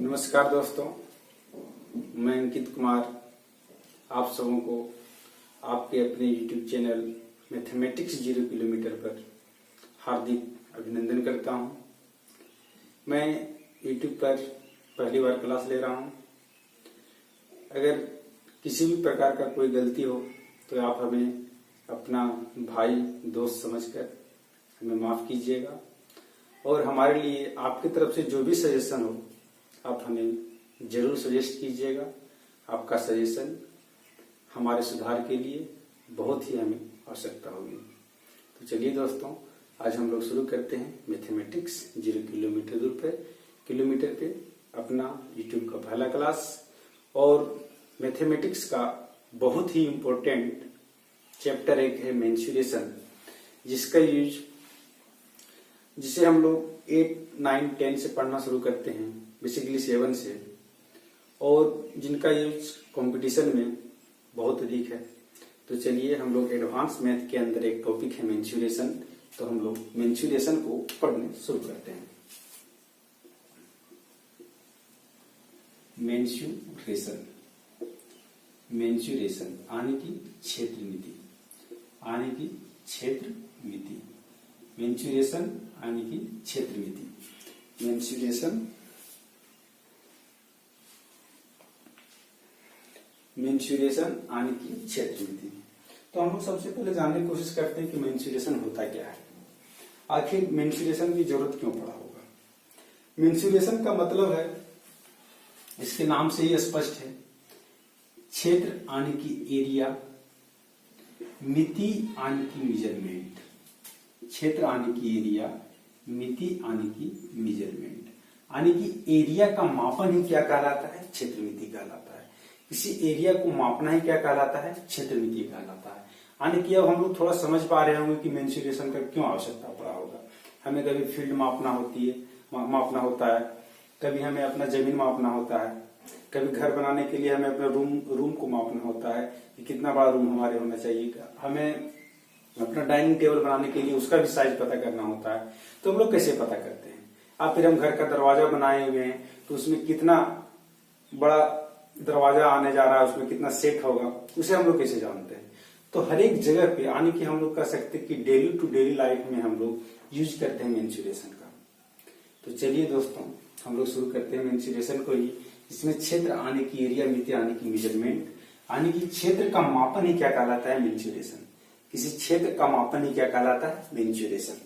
नमस्कार दोस्तों, मैं अंकित कुमार आप सबों को आपके अपने YouTube चैनल मैथमेटिक्स 0 किलोमीटर पर हार्दिक अभिनंदन करता हूं। मैं YouTube पर पहली बार क्लास ले रहा हूं। अगर किसी भी प्रकार का कोई गलती हो तो आप हमें अपना भाई दोस्त समझकर हमें माफ कीजिएगा और हमारे लिए आपकी तरफ से जो भी सजेशन हो आप हमें जरूर सजेस्ट कीजिएगा। आपका सजेशन हमारे सुधार के लिए बहुत ही हमें आवश्यकता होगी। तो चलिए दोस्तों, आज हम लोग शुरू करते हैं मैथमेटिक्स 0 किलोमीटर पे अपना YouTube का पहला क्लास। और मैथमेटिक्स का बहुत ही इम्पोर्टेंट चैप्टर एक है मेंसुरेशन, जिसे हम लोग 8, 9, 10 से पढ़ना शुरू करते हैं, बेसिकली 7 से, और जिनका यूज कंपटीशन में बहुत अधिक है। तो चलिए हम लोग एडवांस मैथ के अंदर एक टॉपिक है मेंसुरेशन, तो हम लोग मेंसुरेशन को पढ़ने शुरू करते हैं। मेंसुरेशन आने की क्षेत्र मिति, मेंसुरेशन आने की क्षेत्र मिति, मेंसुरेशन आने की क्षेत्र मिति। तो हम लोग सबसे पहले जानने की कोशिश करते हैं कि मेंसुरेशन होता क्या है, आखिर मेंसुरेशन की जरूरत क्यों पड़ा होगा। मेंसुरेशन का मतलब है, इसके नाम से ही स्पष्ट है, क्षेत्र आने की एरिया, मिति आने की मेजरमेंट। क्षेत्र आने की एरिया, मिति आने की मेजरमेंट। आने की एरिया का मापन ही क्या कहलाता है? क्षेत्र मिति कहलाता है। किसी एरिया को मापना ही क्या कहलाता है? क्षेत्र मिति कहलाता है। आने की अब हम लोग थोड़ा समझ पा रहे होंगे कि मेंसुरेशन का क्यों आवश्यकता पड़ा होगा। हमें कभी फील्ड मापना होता है, कभी हमें अपना जमीन मापना होता है, कभी घर बनाने के लिए हमें अपना रूम को मापना होता है कि कितना बड़ा रूम हमारे होना चाहिए। हमें अपना डाइनिंग टेबल बनाने के लिए उसका भी साइज पता करना होता है। तो हम लोग कैसे पता करते हैं? आप फिर हम घर का दरवाजा बनाए हुए हैं तो उसमें कितना बड़ा दरवाजा आने जा रहा है, उसमें कितना सेट होगा, उसे हम लोग कैसे जानते हैं? तो हर एक जगह पे आने की हम लोग कह सकते हैं कि डेली टू डेली लाइफ में हम लोग यूज करते हैं मेंसुरेशन का। तो चलिए दोस्तों, हम लोग शुरू करते हैं मेंसुरेशन को ही। इसमें क्षेत्र आने की एरिया, मिति आने की मेजरमेंट, आने की क्षेत्र का मापन ही क्या कहलाता है? मेंसुरेशन। किसी क्षेत्र का मापन ही क्या कहलाता है? मेंसुरेशन।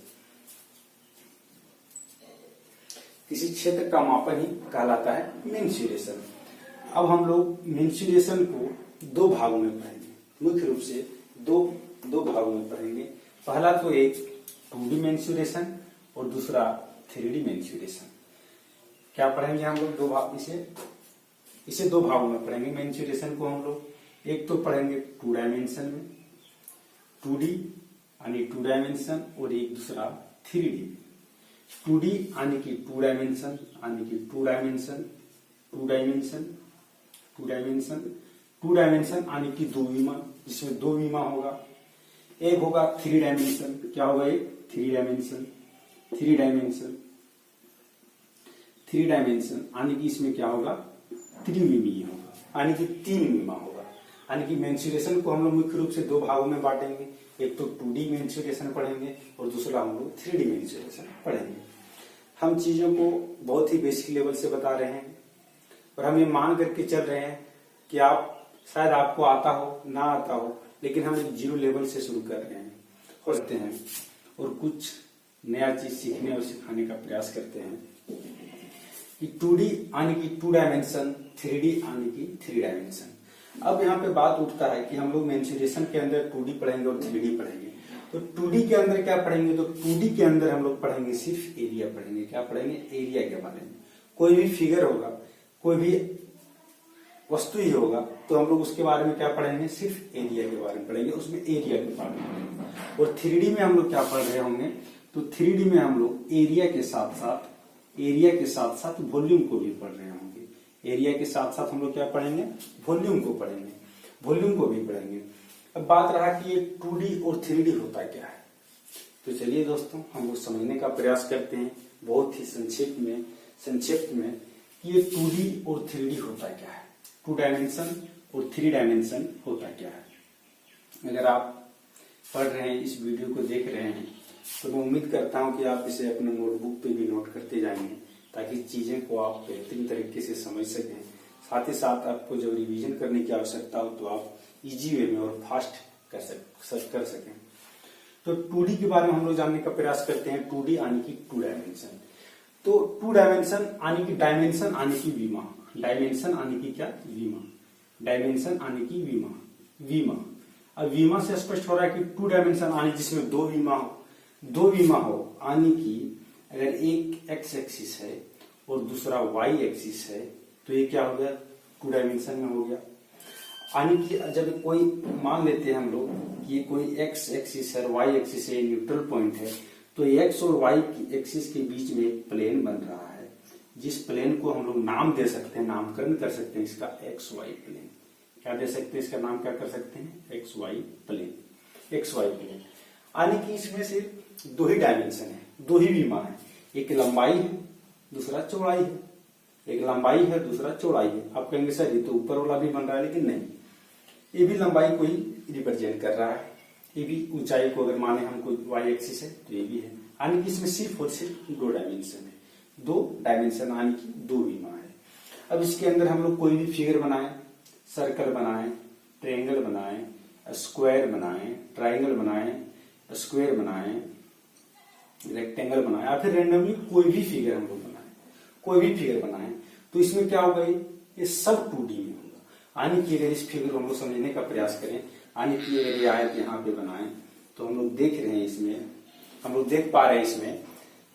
किसी क्षेत्र का मापन ही कहलाता है मेंसुरेशन। अब हम लोग मेंसुरेशन को दो भागों में पढ़ेंगे, मुख्य रूप से दो भागों में पढ़ेंगे। पहला तो एक 2D मेंसुरेशन और दूसरा 3D मेंसुरेशन। क्या पढ़ेंगे हम लोग? इसे दो भागों में पढ़ेंगे मेंसुरेशन को हम लोग। एक तो पढ़ेंगे 2 डायमेंशन में, 2D यानी 2 डायमेंशन, और एक दूसरा 3D। 2D यानी कि 2 डायमेंशन, यानी कि 2 डायमेंशन यानी कि 2 विमा, जिसमें 2 विमा होगा। एक होगा 3 डायमेंशन। क्या होगा? एक 3 डायमेंशन यानी कि इसमें क्या होगा? त्रिविमीय होगा, यानी कि 3 विमा होगा। यानी कि मेंसुरेशन को हम लोग मुख्य रूप से दो भागों में बांटेंगे। एक तो 2D मेंसुरेशन पढ़ेंगे और दूसरा हम लोग 3D मेंसुरेशन पढ़ेंगे। हम चीजों को बहुत ही बेसिक लेवल से बता रहे हैं और हम ये मान करके चल रहे हैं कि शायद आपको आता हो ना आता हो, लेकिन हम 0 लेवल से शुरू कर रहे हैं और कुछ नया चीज सीखने और सिखाने का प्रयास करते हैं कि 2D यानी कि 2 डायमेंशन, 3D यानी कि 3 डायमेंशन। अब यहाँ पे बात उठता है कि हम लोग मेंसुरेशन के अंदर 2D पढ़ेंगे और 3D पढ़ेंगे। तो 2D के अंदर क्या पढ़ेंगे? तो 2D के अंदर हम लोग पढ़ेंगे सिर्फ एरिया पढ़ेंगे। क्या पढ़ेंगे? एरिया के बारे में। कोई भी फिगर होगा, कोई भी वस्तु ही होगा, तो हम लोग उसके बारे में क्या पढ़ेंगे? सिर्फ एरिया के बारे में पढ़ेंगे, उसमें एरिया के बारे में पढ़ेंगे। और 3D में हम लोग क्या पढ़ रहे होंगे? तो 3D में हम लोग एरिया के साथ साथ वॉल्यूम को भी पढ़ रहे होंगे। एरिया के साथ साथ हम लोग क्या पढ़ेंगे? वॉल्यूम को पढ़ेंगे, वॉल्यूम को भी पढ़ेंगे। अब बात रहा कि ये 2D और 3D होता क्या है। तो चलिए दोस्तों, हम लोग समझने का प्रयास करते हैं बहुत ही संक्षिप्त में कि ये 2D और 3D होता क्या है, 2 डायमेंशन और 3 डायमेंशन होता क्या है। अगर आप पढ़ रहे हैं, इस वीडियो को देख रहे हैं, तो मैं उम्मीद करता हूं कि आप इसे अपने नोटबुक पे भी नोट करते जाएंगे, ताकि चीजें को आप बेहतरीन तरीके से समझ सकें। साथ ही साथ आपको जब रिवीजन करने की आवश्यकता हो तो आप इजी वे में और फास्ट कर सकें। तो 2D के बारे में हम लोग जानने का प्रयास करते हैं। 2D यानी कि 2 डायमेंशन। तो 2 डायमेंशन यानी कि डायमेंशन यानी कि विमा, डायमेंशन यानी कि क्या, विमा, डायमेंशन यानी कि विमा, विमा। अब विमा से स्पष्ट हो रहा है कि 2 डायमेंशन यानी जिसमें दो विमा हो यानी कि अगर एक एक्स एक्सिस है और दूसरा वाई एक्सिस है तो ये क्या हो गया, 2 डायमेंशन में हो गया। यानी कि जब कोई मान लेते हैं हम लोग कि कोई एक्स एक्सिस है और वाई एक्सिस है, न्यूट्रल पॉइंट है, तो एक्स और वाई की एक्सिस के बीच में एक प्लेन बन रहा है, जिस प्लेन को हम लोग नाम दे सकते हैं, नामकरण कर सकते हैं इसका एक्स वाई प्लेन। क्या दे सकते हैं इसका नाम, क्या कर सकते हैं, X Y plane, X Y plane. यानी कि इसमें सिर्फ 2 ही डायमेंशन है, 2 ही विमा है, एक लंबाई है दूसरा चौड़ाई है, एक लंबाई है दूसरा चौड़ाई है। आप कहेंगे सर ये तो ऊपर वाला भी बन रहा है, लेकिन नहीं, ये भी लंबाई को ही रिप्रेजेंट कर रहा है, ये भी ऊंचाई को अगर माने हमको वाई एक्सिस है तो ये भी है। यानी कि इसमें सिर्फ और सिर्फ 2 डायमेंशन है, 2 डायमेंशन यानी कि 2 विमा है। अब इसके अंदर हम लोग कोई भी फिगर बनाए, सर्कल बनाए, ट्रायंगल बनाए, स्क्वायर बनाए, ट्रायंगल बनाए, स्क्वायर बनाए, रेक्टेंगल बनाए, या फिर रेंडमली कोई भी फिगर हम लोग बनाए, कोई भी फिगर बनाए, तो इसमें क्या होगा, ये सब 2D में होगा। यानी कि अगर इस फिगर को हम लोग समझने का प्रयास करें, यानी कि अगर ये आयत यहाँ पे बनाए तो हम लोग देख रहे हैं, इसमें हम लोग देख पा रहे हैं इसमें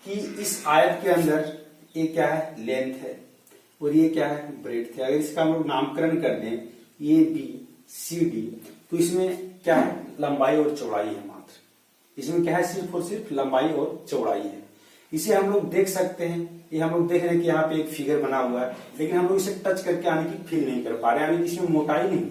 कि इस आयत के अंदर ये क्या है, लेंथ है, और ये क्या है, ब्रेड्थ है। अगर इसका हम लोग नामकरण कर दें ए बी सी डी, तो इसमें क्या है, लंबाई और चौड़ाई है मात्र। इसमें क्या है, सिर्फ और सिर्फ लंबाई और चौड़ाई है। इसे हम लोग देख सकते हैं, ये हम लोग देख रहे हैं कि यहाँ पे एक फिगर बना हुआ है, लेकिन हम लोग इसे टच करके आने की फील नहीं कर पा रहे, यानी कि इसमें मोटाई नहीं।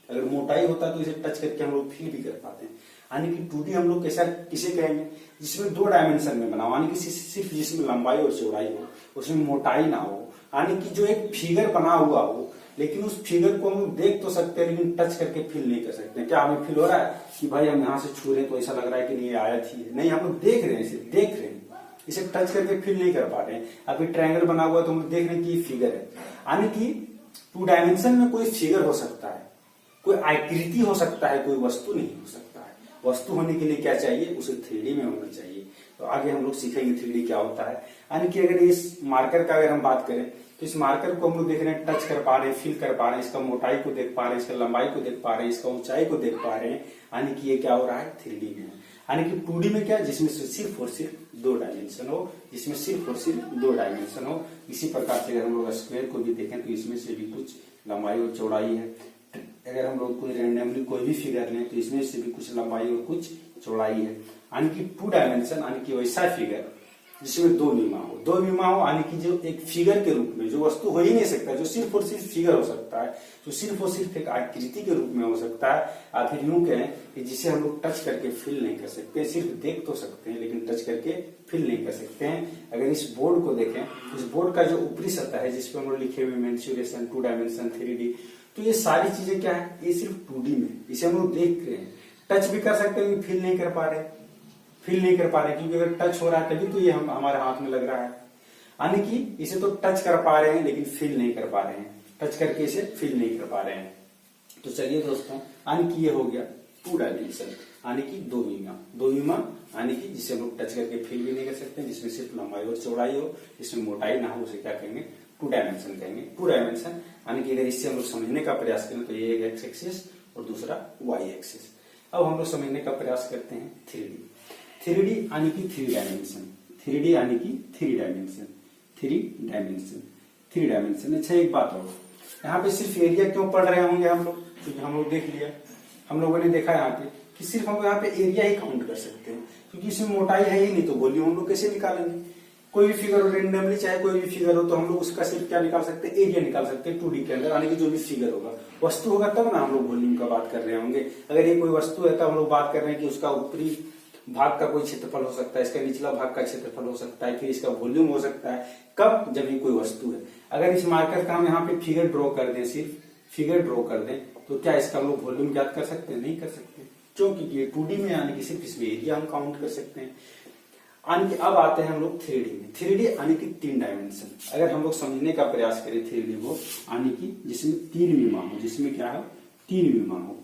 अगर मोटाई होता तो इसे टच करके हम लोग फील भी कर पाते हैं। यानी कि 2D हम लोग कैसा किसे कहेंगे, जिसमें 2 डायमेंशन में बना हो, यानी कि सिर्फ जिसमें लंबाई और चौड़ाई हो, उसमें मोटाई ना हो, यानी कि जो एक फिगर बना हुआ हो, लेकिन उस फिगर को हम लोग देख तो सकते हैं लेकिन टच करके फील नहीं कर सकते। क्या हमें फील हो रहा है कि भाई हम यहाँ से छू रहे तो ऐसा लग रहा है कि नहीं ये आयत ही है, नहीं, हम लोग देख रहे हैं, इसे देख रहे हैं, इसे टच करके फील नहीं कर पा रहे हैं। अभी ट्रायंगल बना हुआ तो हम लोग देख रहे हैं कि ये फिगर है। यानी कि 2 डायमेंशन में कोई फिगर हो सकता है, कोई आकृति हो सकता है, कोई वस्तु नहीं हो सकता है। वस्तु होने के लिए क्या चाहिए, उसे 3D में होना चाहिए। तो आगे हम लोग सीखेंगे 3D क्या होता है। यानी कि अगर इस मार्कर का अगर हम बात करें तो इस मार्कर को हम लोग देख रहे हैं, टच कर पा रहे हैं, फील कर पा रहे हैं, इसका मोटाई को देख पा रहे हैं, इसका लंबाई को देख पा रहे हैं, इसका ऊंचाई को देख पा रहे हैं। यानी कि ये क्या हो रहा है, 3D में है। यानी कि 2D में क्या, जिसमें सिर्फ और सिर्फ 2 डायमेंशन हो, जिसमें सिर्फ और सिर्फ 2 डायमेंशन हो। इसी प्रकार से अगर हम लोग स्क्वायर को भी देखें तो इसमें से भी कुछ लंबाई और चौड़ाई है। अगर हम लोग कोई रैंडमली कोई भी फिगर लें तो इसमें से भी कुछ लंबाई और कुछ चौड़ाई है। यानी कि 2 डायमेंशन यानी कि वैसा फिगर जिसमें 2 विमा हो, 2 विमा हो, यानी कि जो एक फिगर के रूप में, जो वस्तु हो ही नहीं सकता, जो सिर्फ और सिर्फ फिगर हो सकता है, जो सिर्फ और सिर्फ एक आकृति के रूप में हो सकता है। या फिर यूं कहें कि जिसे हम लोग टच करके फील नहीं कर सकते, सिर्फ देख तो सकते हैं लेकिन टच करके फील नहीं कर सकते हैं। अगर इस बोर्ड को देखें, इस बोर्ड का जो ऊपरी सतह है जिसपे हम लोग लिखे हुए मेंसुरेशन, 2 डायमेंशन, 3D, तो ये सारी चीजें क्या है, ये सिर्फ 2D में, इसे हम लोग देख रहे हैं, टच भी कर सकते हैं लेकिन फील नहीं कर पा रहे, फील नहीं कर पा रहे, क्योंकि अगर टच हो रहा है तभी तो ये हमारे हाथ में लग रहा है। यानी कि इसे तो टच कर पा रहे हैं लेकिन फील नहीं कर पा रहे हैं, टच करके इसे फील नहीं कर पा रहे हैं। तो चलिए दोस्तों, यानी कि ये हो गया 2 डायमेंशन, यानी कि 2 विमा, यानी कि जिसे हम लोग टच करके फील भी नहीं कर सकते, जिसमें सिर्फ लंबाई और चौड़ाई हो, जिसमें मोटाई ना हो, उसे क्या कहेंगे, 2 डायमेंशन कहेंगे। 2 डायमेंशन यानी कि अगर इससे हम लोग समझने का प्रयास करें तो ये एक एक्स एक्सिस और दूसरा वाई एक्सिस। अब हम लोग समझने का प्रयास करते हैं 3D यानी कि 3 डायमेंशन, 3D यानी कि 3 डायमेंशन, 3 डायमेंशन। अच्छा एक बात और, यहाँ पे सिर्फ एरिया क्यों पढ़ रहे होंगे हम लोग, क्योंकि हम लोग देख लिया, हम लोगों ने देखा यहाँ पे कि सिर्फ हम यहाँ पे एरिया ही काउंट कर सकते हैं, क्योंकि इसमें मोटाई है ही नहीं, तो वॉल्यूम हम लोग कैसे निकालेंगे। कोई भी फिगर हो रेंडमली, चाहे कोई भी फिगर हो, तो हम लोग उसका सिर्फ क्या निकाल सकते हैं, एरिया निकाल सकते हैं 2D के अंदर। यानी कि जो भी फिगर होगा, वस्तु होगा तब ना हम लोग वॉल्यूम का बात कर रहे होंगे। अगर ये कोई वस्तु है तब हम लोग बात कर रहे हैं कि उसका ऊपरी भाग का कोई क्षेत्रफल हो सकता है, इसका निचला भाग का क्षेत्रफल हो सकता है, फिर इसका वॉल्यूम हो सकता है। कब, जब ये कोई वस्तु है। अगर इस मार्कर का हम यहाँ पे फिगर ड्रॉ कर दें, सिर्फ फिगर ड्रॉ कर दें, तो क्या इसका हम लोग वॉल्यूम ज्ञात कर सकते हैं? नहीं कर सकते, क्योंकि ये 2D में यानी कि सिर्फ इसमें एरिया हम काउंट कर सकते हैं। यानी कि अब आते हैं हम लोग 3D में। 3D यानी कि 3 डायमेंशन। अगर हम लोग समझने का प्रयास करें 3D को, यानी कि जिसमें 3 विमा हो, जिसमें क्या है 3 विमा हो,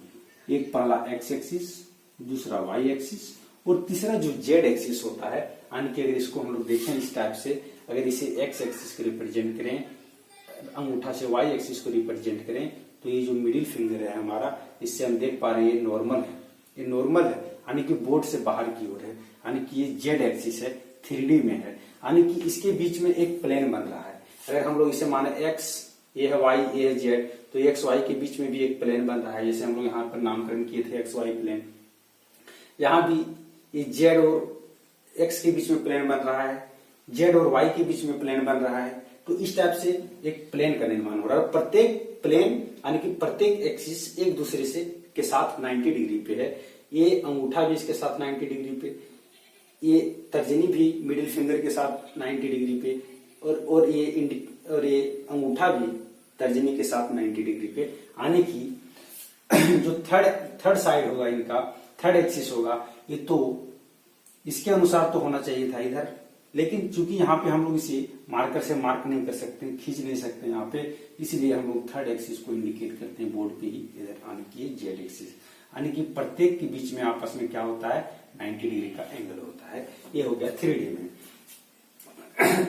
एक पहला एक्स एक्सिस, दूसरा वाई एक्सिस और तीसरा जो जेड एक्सिस होता है। यानी कि अगर इसको हम लोग देखें इस टाइप से, अगर इसे एक्स एक्सिस को रिप्रेजेंट करें, अंगूठा से वाई एक्सिस को रिप्रेजेंट करें, तो ये जो मिडिल फिंगर है हमारा, इससे हम देख पा रहे हैं ये नॉर्मल है, ये नॉर्मल है, यानी कि बोर्ड से बाहर की ओर है, यानी कि ये जेड एक्सिस है, 3D में है, यानी कि इसके बीच में एक प्लेन बन रहा है। अगर हम लोग इसे माने एक्स, ये है वाई, ये है जेड, तो एक्स वाई के बीच में भी एक प्लेन बन रहा है, जैसे हम लोग यहाँ पर नामकरण किए थे एक्स वाई प्लेन। यहाँ भी ये जेड और एक्स के बीच में प्लेन बन रहा है, जेड और वाई के बीच में प्लेन बन रहा है। तो इस टाइप से एक प्लेन का निर्माण हो रहा है। प्रत्येक प्लेन यानी कि प्रत्येक एक्सिस एक दूसरे से के साथ 90 डिग्री पे है। ये अंगूठा भी इसके साथ 90 डिग्री पे, ये तर्जनी भी मिडिल फिंगर के साथ 90 डिग्री पे, और ये अंगूठा भी तर्जनी के साथ 90 डिग्री पे। यानी कि जो थर्ड साइड होगा इनका, थर्ड एक्सिस होगा, ये तो इसके अनुसार तो होना चाहिए था इधर, लेकिन चूंकि यहाँ पे हम लोग इसे मार्कर से मार्क नहीं कर सकते, खींच नहीं सकते यहाँ पे, इसलिए हम लोग थर्ड एक्सिस को इंडिकेट करते हैं बोर्ड पे ही, इधर यानी कि जेड एक्सिस। यानी कि प्रत्येक के बीच में आपस में क्या होता है 90 डिग्री का एंगल होता है। ये हो गया 3D में।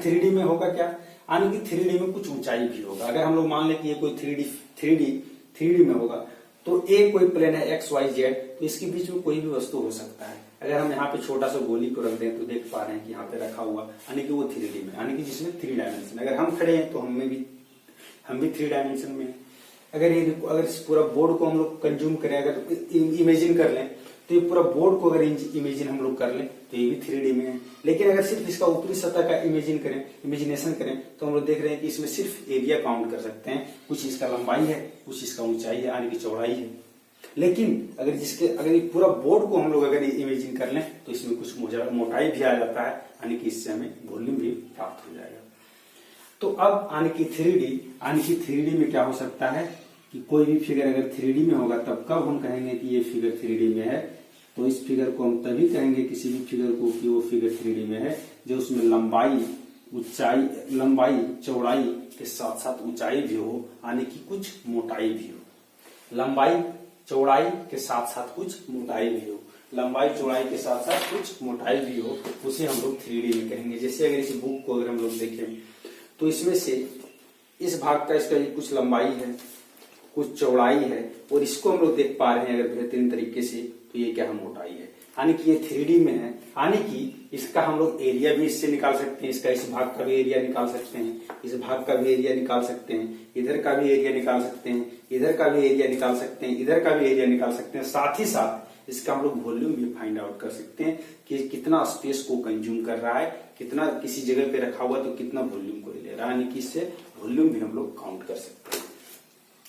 3D में होगा क्या, यानी कि 3D में कुछ ऊंचाई भी होगा। अगर हम लोग मान लें कि ये कोई 3D में होगा, तो एक कोई प्लेन है एक्स वाई जेड, तो इसके बीच में कोई भी वस्तु हो सकता है। अगर हम यहाँ पे छोटा सा गोली को रख दें तो देख पा रहे हैं कि यहाँ पे रखा हुआ, यानी कि वो 3D में, यानी कि जिसमें 3 डायमेंशन। अगर हम खड़े हैं तो हम भी 3 डायमेंशन में। अगर इस पूरा बोर्ड को हम लोग कंज्यूम करें, अगर इमेजिन कर लें, तो ये पूरा बोर्ड को अगर इमेजिन हम लोग कर लें तो ये भी 3D में है। लेकिन अगर सिर्फ इसका ऊपरी सतह का इमेजिनेशन करें, तो हम लोग देख रहे हैं कि इसमें सिर्फ एरिया काउंट कर सकते हैं। कुछ इसका लंबाई है, कुछ इसका ऊंचाई है, यानी कि चौड़ाई है। लेकिन अगर ये पूरा बोर्ड को हम लोग अगर इमेजिन कर लें, तो इसमें कुछ मोटाई भी आ जाता है, यानी कि इससे हमें वॉल्यूम भी प्राप्त हो जाएगा। तो अब यानी कि 3D में क्या हो सकता है कि कोई भी फिगर अगर 3D में होगा, तब कब हम कहेंगे कि ये फिगर 3D में है? तो इस फिगर को हम तभी कहेंगे, किसी भी फिगर को, कि वो फिगर 3D में है, जो उसमें लंबाई चौड़ाई के साथ साथ ऊंचाई भी हो, यानी कि कुछ मोटाई भी हो। लंबाई चौड़ाई के साथ साथ कुछ मोटाई भी हो, लंबाई चौड़ाई के साथ साथ कुछ मोटाई भी हो, उसे हम लोग 3D में कहेंगे। जैसे अगर इस बुक को अगर हम लोग देखें, तो इसमें से इस भाग का इसका कुछ लंबाई है, कुछ चौड़ाई है, और इसको हम लोग देख पा रहे हैं अगर बेहतरीन तरीके से, तो ये क्या है मोटाई है, यानी कि ये 3D में है। यानी कि इसका हम लोग एरिया भी इससे निकाल सकते हैं, इसका इस भाग का भी एरिया निकाल सकते हैं, इस भाग का भी एरिया निकाल सकते हैं, इधर का भी एरिया निकाल सकते हैं, इधर का भी एरिया निकाल सकते हैं, इधर का भी एरिया निकाल सकते हैं। साथ ही साथ इसका हम लोग वॉल्यूम भी फाइंड आउट कर सकते हैं कि कितना स्पेस को कंज्यूम कर रहा है, कितना किसी जगह पे रखा हुआ तो कितना वॉल्यूम को ले रहा है, यानी कि इससे वॉल्यूम भी हम लोग काउंट कर सकते हैं।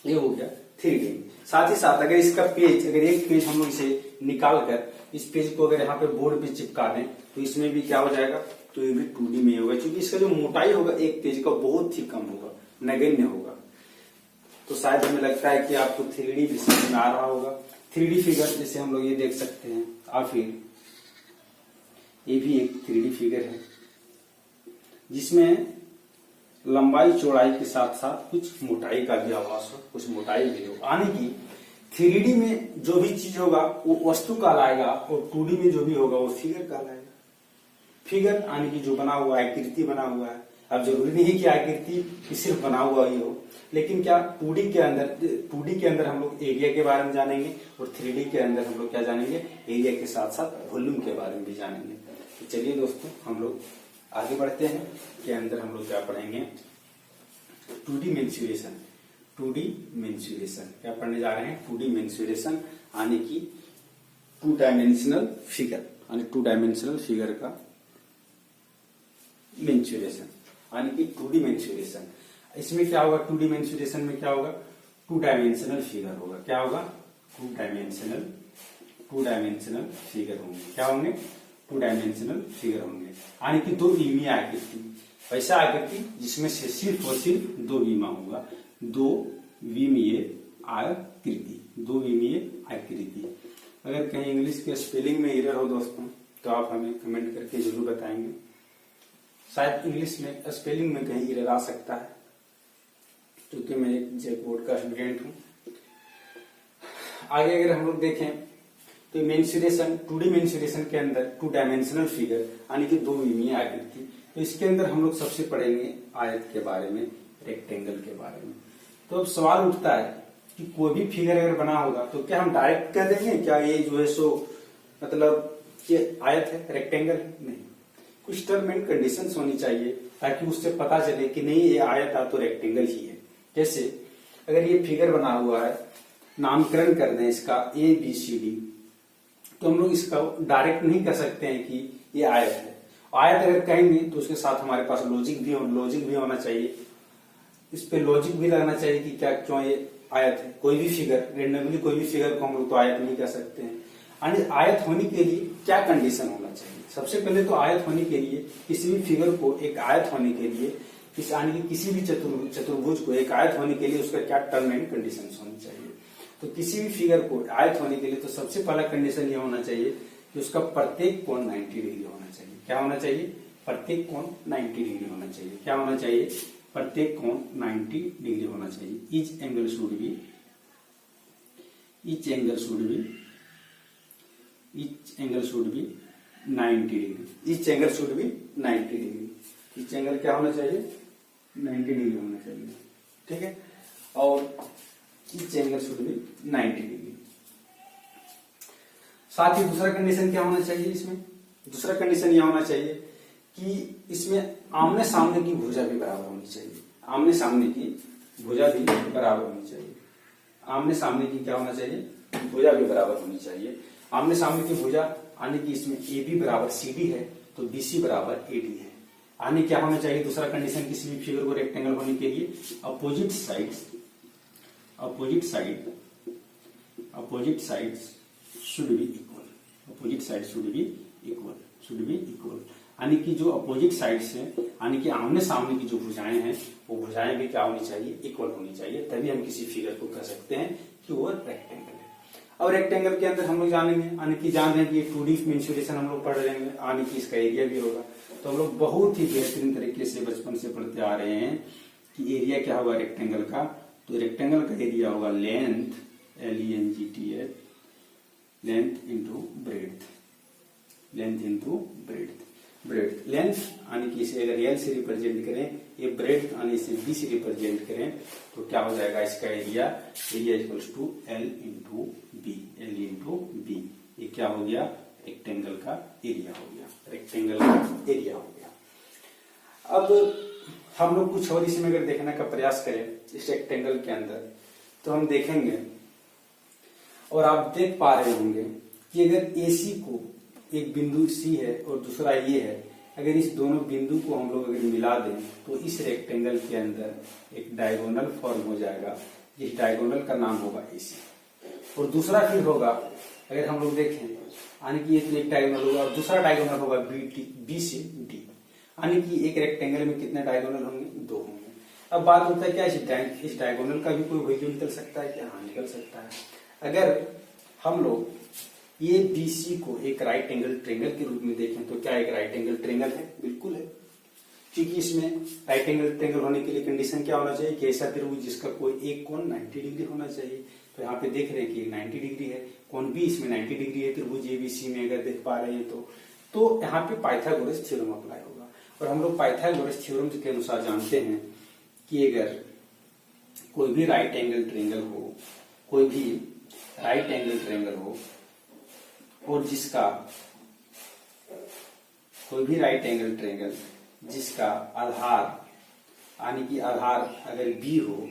ये हो गया 3D। साथ ही साथ अगर इसका पेज, अगर एक पेज हम लोग इसे निकाल कर इस पेज को अगर यहाँ पे बोर्ड पे चिपका दें, तो इसमें भी क्या हो जाएगा, तो ये भी 2D में होगा, क्योंकि इसका जो मोटाई होगा एक पेज का बहुत ही कम होगा, नगण्य होगा। तो शायद हमें लगता है कि आपको 3D भी समझ में आ रहा होगा। 3D फिगर जैसे हम लोग ये देख सकते हैं, और फिर ये भी एक 3D फिगर है, जिसमें लंबाई चौड़ाई के साथ साथ कुछ मोटाई का भी आवास हो, कुछ मोटाई भी हो। यानी कि 3D में जो भी चीज होगा वो वस्तु कहलाएगा, और 2D में जो भी होगा वो फिगर कहलाएगा। फिगर यानी कि जो बना हुआ है, आकृति बना हुआ है। अब जरूरी नहीं कि आकृति सिर्फ बना हुआ ही हो, लेकिन क्या 2D के अंदर हम लोग एरिया के बारे में जानेंगे, और 3D के अंदर हम लोग क्या जानेंगे, एरिया के साथ साथ वॉल्यूम के बारे में भी जानेंगे। तो चलिए दोस्तों, हम लोग आगे बढ़ते हैं कि अंदर हम लोग क्या पढ़ेंगे, 2D मेंसुरेशन। 2D मेंसुरेशन क्या पढ़ने जा रहे हैं, 2D मेंसुरेशन यानी कि 2 डायमेंशनल फिगर, यानी 2 डायमेंशनल फिगर का मेंसुरेशन, यानी कि 2D मेंसुरेशन। इसमें क्या होगा, 2D मेंसुरेशन में क्या होगा, 2 डायमेंशनल फिगर होगा। क्या होगा, 2 डायमेंशनल फिगर होंगे। क्या होंगे, 2 डायमेंशनल फिगर होंगे, यानी कि 2 विमीय आकृति। वैसा आकृति जिसमें से सिर्फ और सिर्फ दो विमा होगा, दो विमीय आकृति, दो विमीय आकृति। अगर कहीं इंग्लिश के स्पेलिंग में एरर हो दोस्तों तो आप हमें कमेंट करके जरूर बताएंगे। शायद इंग्लिश में स्पेलिंग में कहीं एरर आ सकता है, क्योंकि मैं एक जेक बोर्ड का स्टूडेंट हूँ। आगे अगर हम लोग देखें तो मेंसुरेशन, 2D मेंसुरेशन के अंदर 2 डायमेंशनल फिगर यानी कि दो विमीय आकृति, तो इसके अंदर हम लोग सबसे पढ़ेंगे आयत के बारे में, रेक्टेंगल के बारे में। तो अब सवाल उठता है कि कोई भी फिगर अगर बना होगा तो क्या हम डायरेक्ट कह देंगे क्या ये जो है सो मतलब ये आयत है, रेक्टेंगल? नहीं, कुछ टर्म एंड कंडीशंस होनी चाहिए ताकि उससे पता चले कि नहीं ये आयत है तो रेक्टेंगल ही है। जैसे अगर ये फिगर बना हुआ है, नामकरण कर दें इसका ABCD, तो हम लोग इसका डायरेक्ट नहीं कह सकते हैं कि ये आयत है। आयत अगर कहेंगे तो उसके साथ हमारे पास लॉजिक भी होना चाहिए, इस पे लॉजिक भी लगना चाहिए कि क्या क्यों ये आयत है। कोई भी फिगर, रेंडमली कोई भी फिगर को हम लोग तो आयत नहीं कह सकते हैं। यानी आयत होने के लिए क्या कंडीशन होना चाहिए? सबसे पहले तो आयत होने के लिए, किसी भी फिगर को एक आयत होने के लिए, यानी कि किसी भी चतुर्भुज को एक आयत होने के लिए उसका क्या टर्म एंड कंडीशन होनी चाहिए। तो किसी भी फिगर को आयत होने के लिए तो सबसे पहला कंडीशन ये होना चाहिए कि उसका प्रत्येक कोण 90 डिग्री होना चाहिए। क्या होना चाहिए? प्रत्येक कोण 90 डिग्री होना चाहिए। क्या होना चाहिए? प्रत्येक कोण 90 डिग्री होना चाहिए। Each angle should be 90 degree. Each angle should be 90 degree. Each angle क्या होना चाहिए? 90 डिग्री होना चाहिए। ठीक है, और each angle should be 90 degree. साथ ही दूसरा कंडीशन क्या होना चाहिए इसमें? दूसरा कंडीशन यह होना चाहिए कि इसमें आमने सामने की भुजा भी बराबर होनी चाहिए। आमने सामने की भुजा भी बराबर होनी चाहिए। आमने सामने की क्या होना चाहिए? भुजा भी बराबर होनी चाहिए। आमने सामने की भुजा यानी कि इसमें AB बराबर CD है तो BC बराबर AD है। यानी क्या होना चाहिए दूसरा कंडीशन किसी भी फिगर को रेक्टेंगल होने के लिए? Opposite sides should be equal. Opposite side should be equal. यानी कि जो अपोजिट साइड्स हैं, यानी कि आमने सामने की जो भुजाएं हैं, वो भुजाएं भी क्या होनी चाहिए? इक्वल होनी चाहिए। तभी हम किसी फिगर को कह सकते हैं कि वो रेक्टेंगल है। अब रेक्टेंगल के अंदर हम लोग जानेंगे, यानी कि जान रहे हैं कि 2D मेंसुरेशन हम लोग पढ़ रहे हैं, यानी कि इसका एरिया भी होगा। तो हम लोग बहुत ही बेहतरीन तरीके से बचपन से पढ़ते आ रहे हैं कि एरिया क्या होगा रेक्टेंगल का? तो रेक्टेंगल का एरिया होगा length, LENGTH, length into breadth. Length यानी कि इसे अगर L से रिप्रेजेंट करें, ये ब्रेड्थ यानी इसे B से रिप्रेजेंट करें तो क्या हो जाएगा इसका area? Area equals to L into B. ये क्या हो गया? रेक्टेंगल का एरिया हो गया। अब हम लोग कुछ और इसमें अगर देखने का प्रयास करें इस रेक्टेंगल के अंदर, तो हम देखेंगे और आप देख पा रहे होंगे कि अगर AC को, एक बिंदु C है और दूसरा ये है, अगर इस दोनों बिंदु को हम लोग अगर मिला दें तो इस रेक्टेंगल के अंदर एक डायगोनल फॉर्म हो जाएगा। इस डायगोनल का नाम होगा AC। और दूसरा फिर होगा, अगर हम लोग देखें, यानी कि ये तो एक डायगोनल होगा और दूसरा डायगोनल होगा B से D। यानी कि एक रेक्टेंगल में कितने डायगोनल होंगे? 2 होंगे। अब बात होता है क्या इस डायगोनल का भी कोई वैल्यू निकल सकता है क्या? हाँ, निकल सकता है। अगर हम लोग ये BC को एक राइट एंगल ट्रेंगल के रूप में देखें तो क्या एक राइट एंगल ट्रेंगल है? बिल्कुल है, क्योंकि इसमें राइट एंगल ट्रेंगल होने के लिए कंडीशन क्या होना चाहिए कि ऐसा त्रिभुज जिसका कोई एक कोण 90 डिग्री होना चाहिए। तो यहाँ पे देख रहे हैं कि 90 डिग्री है, कोण भी इसमें 90 डिग्री है त्रिभुज ABC में, अगर देख पा रहे हैं तो यहाँ पे पाइथागोरस थ्योरम अप्लाई होगा। और हम लोग पाइथागोरस थ्योरम के अनुसार जानते हैं कि अगर कोई भी राइट एंगल ट्रेंगल हो, और जिसका कोई भी राइट एंगल ट्रेंगल जिसका आधार यानी कि आधार अगर B हो,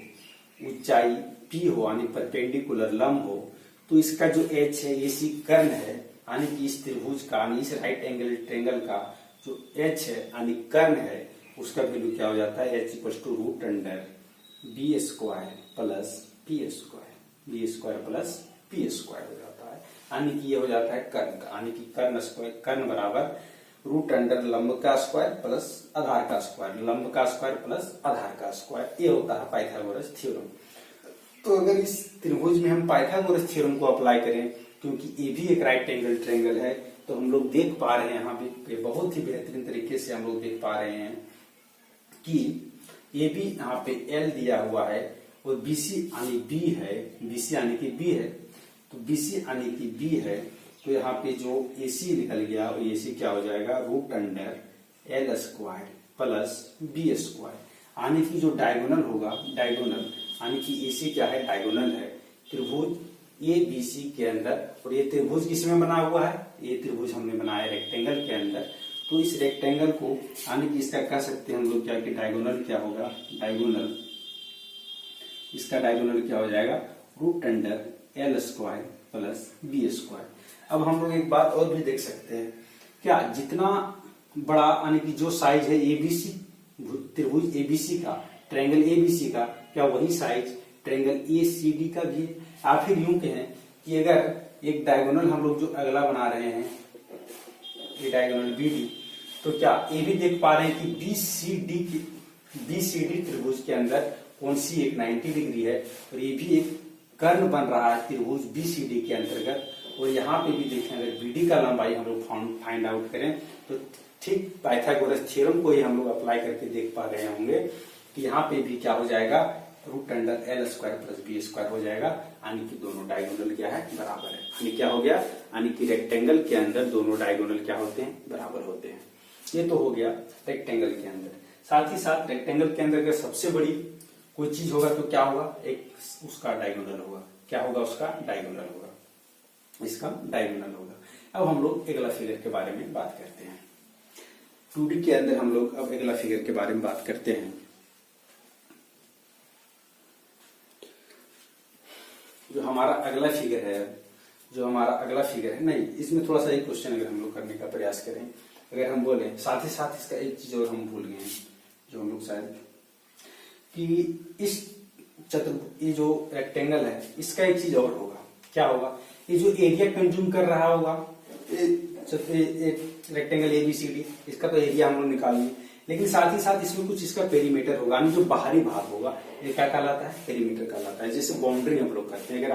ऊंचाई P हो यानी परपेंडिकुलर लंब हो, तो इसका जो H है AC कर्ण है, यानी कि इस त्रिभुज का, यानी इस राइट एंगल ट्रेंगल का जो H है यानी कर्ण है, उसका वैल्यू क्या हो जाता है? H equal to root under B square plus P square हो जाता है। यानी कि ये हो जाता है कर्ण का, यानी कि कर्ण बराबर रूट अंडर लंब का स्क्वायर प्लस आधार का स्क्वायर, लंब का स्क्वायर प्लस आधार का स्क्वायर, ये होता है पाइथागोरस थ्योरम। तो अगर इस त्रिभुज में हम पाइथागोरस थ्योरम को अप्लाई करें, क्योंकि ये भी एक राइट एंगल ट्रायंगल है, तो हम लोग देख पा रहे हैं यहाँ पे बहुत ही बेहतरीन तरीके से हम लोग देख पा रहे हैं कि ये भी यहाँ पे L दिया हुआ है और BC यानी B है, BC यानी कि B है, तो BC यानी कि B है, तो यहाँ पे जो AC निकल गया वो AC क्या हो जाएगा, root under L square plus B square, यानी कि जो डायगोनल होगा, डायगोनल यानी कि AC क्या है, डायगोनल है त्रिभुज ABC के अंदर, और ये त्रिभुज किसमें बना हुआ है, ये त्रिभुज हमने बनाया रेक्टेंगल के अंदर। तो इस रेक्टेंगल को यानी कि इसका कह सकते हैं हम लोग क्या कि डायगोनल क्या होगा, डायगोनल, इसका डायगोनल क्या हो जाएगा, root under L square plus B square. अब हम लोग एक बात और भी देख सकते हैं, क्या जितना बड़ा यानी कि जो साइज है ABC त्रिभुज ABC का, ट्रायंगल ABC का, क्या वही साइज ट्रायंगल ACD का भी है। या फिर यूं कहें कि अगर एक डायगोनल हम लोग जो अगला बना रहे हैं, ये डायगोनल BD, तो क्या ये भी देख पा रहे हैं कि BCD त्रिभुज के अंदर कौन सी एक 90 डिग्री है, और ये भी एक कर्ण बन रहा है त्रिभुज BCD के अंतर्गत। और यहाँ पे भी देखें, अगर BD का लंबाई हम लोग फाइंड आउट करें, तो ठीक पाइथागोरस थ्योरम को ही हम लोग अप्लाई करके देख पा रहे होंगे कि यहाँ पे भी क्या हो जाएगा, root under L square plus B square हो जाएगा, यानी कि दोनों डायगोनल क्या है, बराबर है। यानी क्या हो गया, यानी कि रेक्टेंगल के अंदर दोनों डायगोनल क्या होते हैं, बराबर होते हैं। ये तो हो गया रेक्टेंगल के अंदर। साथ ही साथ रेक्टेंगल के अंदर अगर सबसे बड़ी कोई चीज होगा तो क्या होगा, एक उसका डायगोनल होगा। क्या होगा, उसका डायगोनल होगा, इसका डायगोनल होगा। अब हम लोग अगला फिगर के बारे में बात करते हैं। 2D के अंदर हम लोग अब अगला फिगर के बारे में बात करते हैं। जो हमारा अगला फिगर है, नहीं, इसमें थोड़ा सा एक क्वेश्चन अगर हम लोग करने का प्रयास करें, अगर हम बोले साथ ही साथ इसका एक चीज और हम भूल गए हैं, जो हम लोग शायद कि इस ये जो रेक्टेंगल है, इसका एक चीज और होगा। क्या होगा, ये जो एरिया कंज्यूम कर रहा होगा, रेक्टेंगल ABCD, इसका तो एरिया हम लोग निकाल लिए, लेकिन साथ ही साथ इसमें कुछ इसका पेरीमीटर होगा, यानी जो बाहरी भाग होगा, ये क्या कहलाता है, पेरीमीटर कहलाता है। जैसे बाउंड्री हम लोग करते हैं, अगर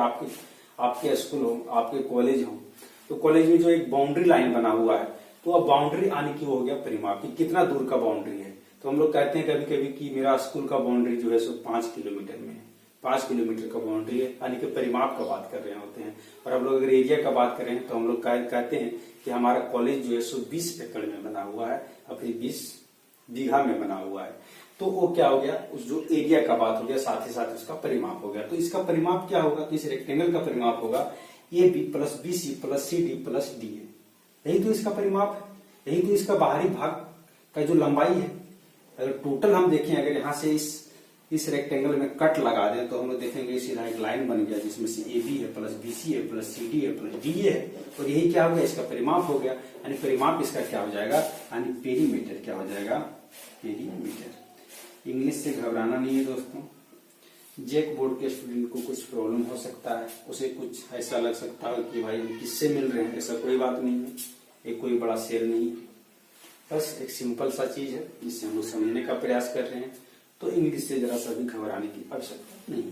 आपके स्कूल हो, आपके कॉलेज हो, तो कॉलेज में जो एक बाउंड्री लाइन बना हुआ है, तो अब बाउंड्री आने की हो गया परिमाप की कितना दूर का बाउंड्री है। तो हम लोग कहते हैं कभी कभी कि मेरा स्कूल का बाउंड्री जो है सो 5 किलोमीटर में है, 5 किलोमीटर का बाउंड्री है, यानी कि परिमाप का बात कर रहे होते हैं। और हम लोग अगर एरिया का बात करें तो हम लोग कहते हैं कि हमारा कॉलेज जो है सो 20 एकड़ में बना हुआ है, और फिर 20 बीघा में बना हुआ है। तो वो क्या हो गया, उस जो एरिया का बात हो गया, साथ ही साथ उसका परिमाप हो गया। तो इसका परिमाप क्या होगा, तो इस रेक्टेंगल का परिमाप होगा AB plus BC plus CD plus DA। यही तो इसका परिमाप है, यही तो इसका बाहरी भाग का जो लंबाई है। अगर टोटल हम देखें, अगर यहाँ से इस रेक्टेंगल में कट लगा दें, तो हम लोग देखेंगे सीधा एक लाइन बन गया, जिसमें से AB है प्लस BC है प्लस CD है प्लस DA है, और यही क्या हो गया, इसका परिमाप हो गया। यानी परिमाप इसका क्या हो जाएगा, यानी पेरीमीटर क्या हो जाएगा, पेरीमीटर। इंग्लिश से घबराना नहीं है दोस्तों। जैक बोर्ड के स्टूडेंट को कुछ प्रॉब्लम हो सकता है, उसे कुछ ऐसा लग सकता है कि भाई हम किससे मिल रहे हैं, ऐसा कोई बात नहीं है, ये कोई बड़ा शेर नहीं है, बस एक सिंपल सा चीज है जिससे हम लोग समझने का प्रयास कर रहे हैं। तो इंग्लिश से जरा सा भी घबराने की आवश्यकता नहीं है।